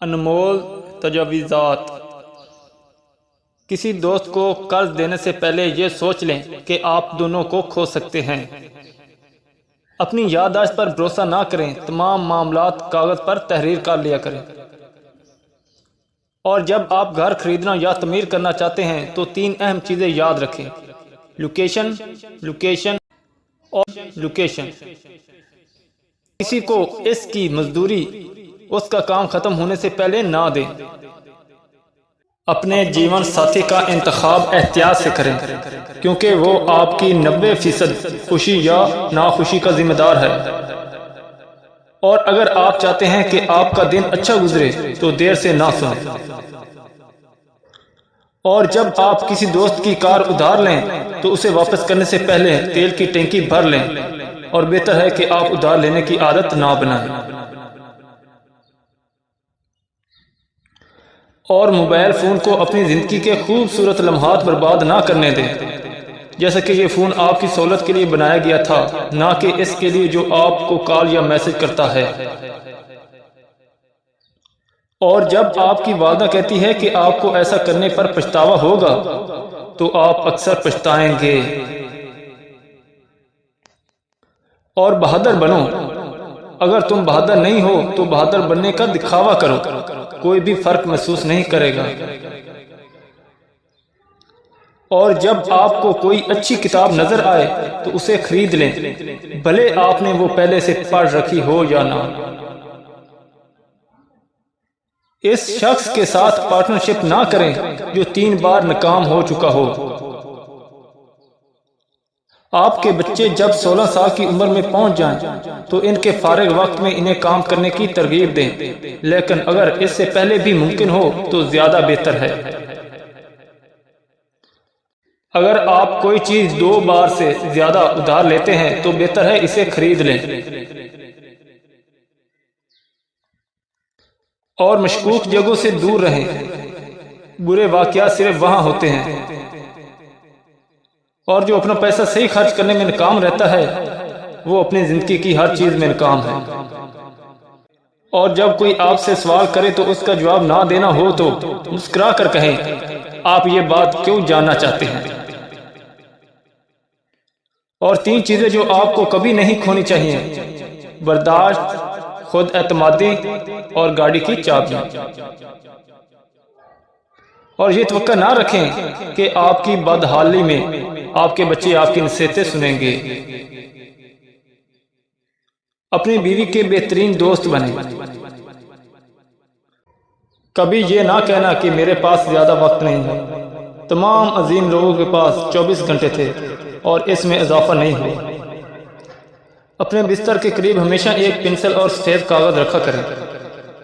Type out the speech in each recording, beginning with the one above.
انمول تجاویزات۔ کسی دوست کو قرض دینے سے پہلے یہ سوچ لیں کہ آپ دونوں کو کھو سکتے ہیں۔ اپنی یادداشت پر بھروسہ نہ کریں، تمام معاملات کاغذ پر تحریر کر لیا کریں۔ اور جب آپ گھر خریدنا یا تعمیر کرنا چاہتے ہیں تو 3 اہم چیزیں یاد رکھیں: لوکیشن، لوکیشن اور لوکیشن۔ کسی کو اس کی مزدوری اس کا کام ختم ہونے سے پہلے نہ دیں۔ اپنے جیون ساتھی کا انتخاب احتیاط سے کریں، کیونکہ وہ آپ کی 90% خوشی یا ناخوشی کا ذمہ دار ہے۔ اور اگر آپ چاہتے ہیں کہ آپ کا دن اچھا گزرے تو دیر سے نہ سنیں۔ اور جب آپ کسی دوست کی کار ادھار لیں تو اسے واپس کرنے سے پہلے تیل کی ٹینکی بھر لیں، اور بہتر ہے کہ آپ ادھار لینے کی عادت نہ بنائیں۔ اور موبائل فون کو اپنی زندگی کے خوبصورت لمحات برباد نہ کرنے دیں، جیسا کہ یہ فون آپ کی سہولت کے لیے بنایا گیا تھا، نہ کہ اس کے لیے جو آپ کو کال یا میسج کرتا ہے۔ اور جب آپ کی والدہ کہتی ہے کہ آپ کو ایسا کرنے پر پچھتاوا ہوگا تو آپ اکثر پچھتائیں گے۔ اور بہادر بنو۔ اگر تم بہادر نہیں ہو تو بہادر بننے کا دکھاوا کرو، کوئی بھی فرق محسوس نہیں کرے گا۔ اور جب آپ کو کوئی اچھی کتاب نظر آئے تو اسے خرید لیں، بھلے آپ نے وہ پہلے سے پڑھ رکھی ہو یا نہ۔ اس شخص کے ساتھ پارٹنرشپ نہ کریں جو 3 بار ناکام ہو چکا ہو۔ آپ کے بچے جب 16 سال کی عمر میں پہنچ جائیں تو ان کے فارغ وقت میں انہیں کام کرنے کی ترغیب دیں، لیکن اگر اس سے پہلے بھی ممکن ہو تو زیادہ بہتر ہے۔ اگر آپ کوئی چیز 2 بار سے زیادہ ادھار لیتے ہیں تو بہتر ہے اسے خرید لیں۔ اور مشکوک جگہوں سے دور رہیں، برے واقعات صرف وہاں ہوتے ہیں۔ اور جو اپنا پیسہ صحیح خرچ کرنے میں ناکام رہتا ہے وہ اپنی زندگی کی ہر چیز میں ناکام ہے۔ اور جب کوئی آپ سے سوال کرے تو اس کا جواب نہ دینا ہو تو مسکرا کر کہیں، آپ یہ بات کیوں جاننا چاہتے ہیں؟ اور 3 چیزیں جو آپ کو کبھی نہیں کھونی چاہیے: برداشت، خود اعتمادی اور گاڑی کی چابی۔ اور یہ توقع نہ رکھیں کہ آپ کی بدحالی میں آپ کے بچے آپ کی نصیحتیں سنیں گے۔ اپنی بیوی کے بہترین دوست بنیں۔ کبھی یہ نہ کہنا کہ میرے پاس زیادہ وقت نہیں ہے۔ تمام عظیم لوگوں کے پاس 24 گھنٹے تھے اور اس میں اضافہ نہیں ہوا۔ اپنے بستر کے قریب ہمیشہ ایک پنسل اور سفید کاغذ رکھا کریں۔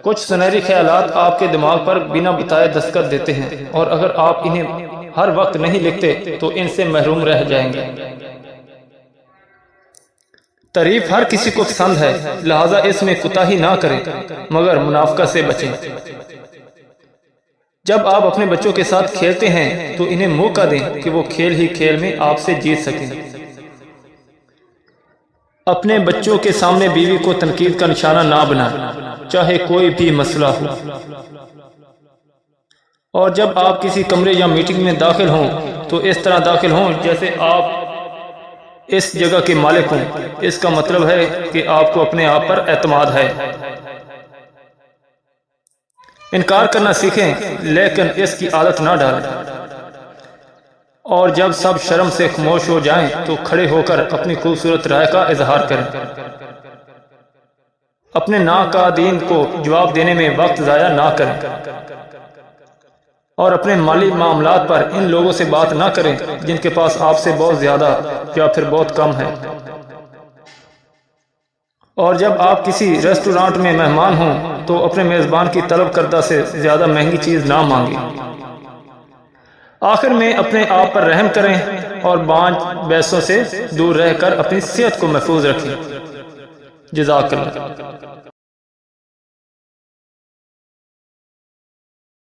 کچھ سنہری خیالات آپ کے دماغ پر بنا بتائے دستخط دیتے ہیں، اور اگر آپ انہیں ہر وقت نہیں لکھتے تو ان سے محروم رہ جائیں گے۔ تعریف ہر کسی کو پسند ہے، لہذا اس میں کوتاہی نہ کریں، مگر منافقت سے بچیں۔ جب آپ اپنے بچوں کے ساتھ کھیلتے ہیں تو انہیں موقع دیں کہ وہ کھیل ہی کھیل میں آپ سے جیت سکیں۔ اپنے بچوں کے سامنے بیوی کو تنقید کا نشانہ نہ بنائیں، چاہے کوئی بھی مسئلہ ہو۔ اور جب آپ کسی کمرے یا میٹنگ میں داخل ہوں تو اس طرح داخل ہوں جیسے آپ اس جگہ کے مالک ہوں۔ اس کا مطلب ہے کہ آپ کو اپنے آپ پر اعتماد ہے۔ انکار کرنا سیکھیں، لیکن اس کی عادت نہ ڈالیں۔ اور جب سب شرم سے خاموش ہو جائیں تو کھڑے ہو کر اپنی خوبصورت رائے کا اظہار کریں۔ اپنے ناقادین کو جواب دینے میں وقت ضائع نہ کریں، اور اپنے مالی معاملات پر ان لوگوں سے بات نہ کریں جن کے پاس آپ سے بہت زیادہ یا پھر بہت کم ہے۔ اور جب آپ کسی ریسٹورانٹ میں مہمان ہوں تو اپنے میزبان کی طلب کردہ سے زیادہ مہنگی چیز نہ مانگیں۔ آخر میں اپنے آپ پر رحم کریں اور بانجھ بحثوں سے دور رہ کر اپنی صحت کو محفوظ رکھیں۔ جزاک اللہ۔